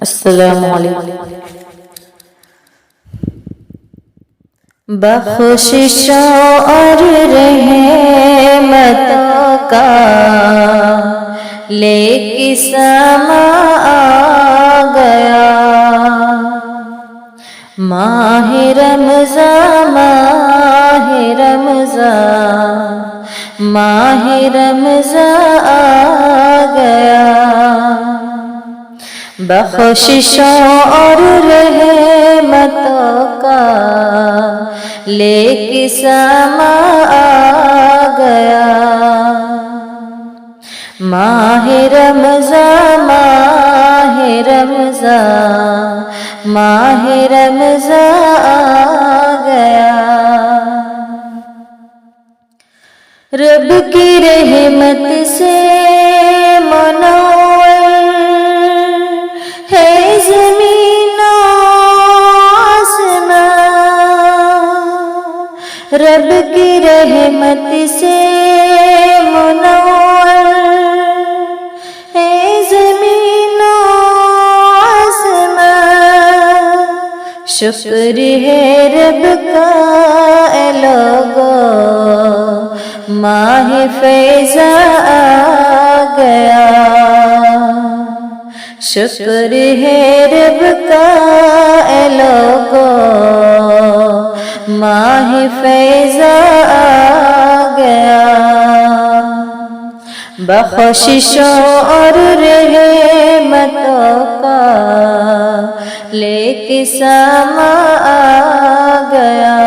السلام علیکم۔ بخششوں اور رحمتوں کا لے کے سما آ گیا، ماہ رمضان ماہ رمضان ماہ رمضان آ گیا، بخششوں اور رحمتوں کا لے کے سما آ گیا، ماہ رمضان ماہ رمضان ماہ رمضان آ گیا، رب کی رحمت سے منور ہے زمین و آسمان، رب کی رحمت سے منور ہے زمین و آسمان، شکر ہے رب کا اے لوگو، ماہ فیضاں آ گیا، شکر ہے رب کا اے لوگو، ماہ فیضاں آ گیا، بخششوں اور رحمتوں کا لے کے سما آ گیا،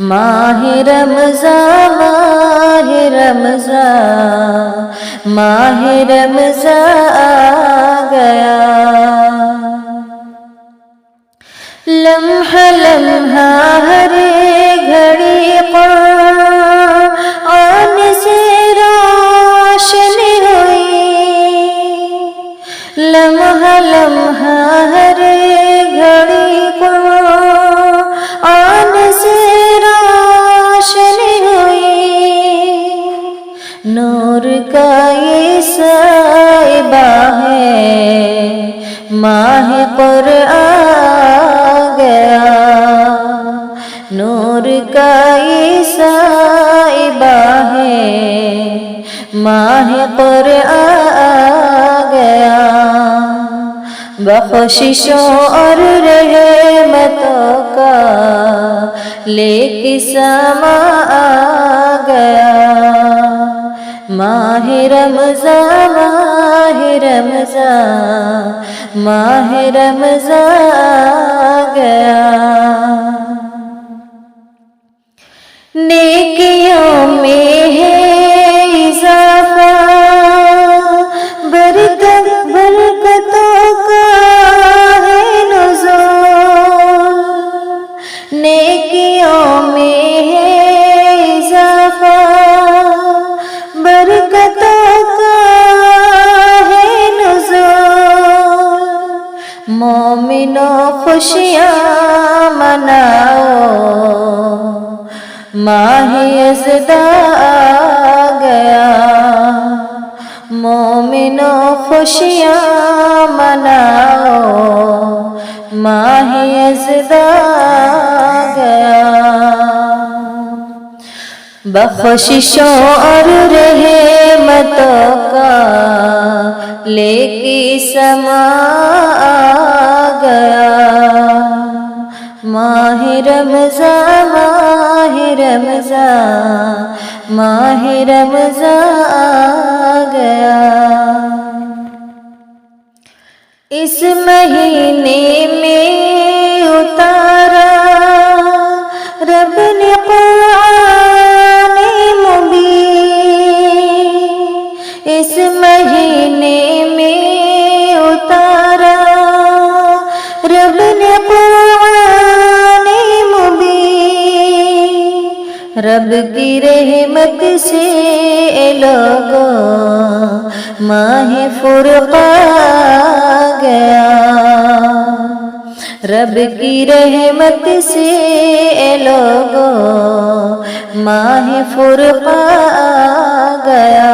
ماہ رمضان ماہ رمضان ماہ رمضان آ گیا، لمحہ لمحہ ہر گھڑی قرآن سے روشن ہوئی، لمحہ لمحہ ہر گھڑی قرآن سے روشن ہوئی، نور کا یہ سائبہ ہے ماہ قرآن آ گیا، نور کا یہ سائبہ ہے ماہ قرآن آ گیا، بخششوں اور رحمتوں کا لے کے سما آ گیا، ماہ رمضان ماہ رمضان ماہ رمضان آ گیا، نیکیوں میں ہے اضافہ، برکتوں کا ہے نزول، نیکیوں میں ہے اضافہ، برکتوں کا ہے نزول، مومنوں خوشیاں مناؤ، ماہ یزداں آ گیا، مومنوں خوشیاں مناؤ، ماہ یزداں آ گیا، بخششوں اور رحمتوں کا لے کے سما آ گیا، ماہ رمضان ماہ رمضان ماہ رمضان آ گیا، اس مہینے میں اتارا رب نے قرآن مبین، اس مہینے میں اتارا رب نے قرآن مبین، رب کی رحمت سے اے لوگو ماہ فرقان آ گیا، رب کی رحمت سے اے لوگو ماہ فرقان آ گیا،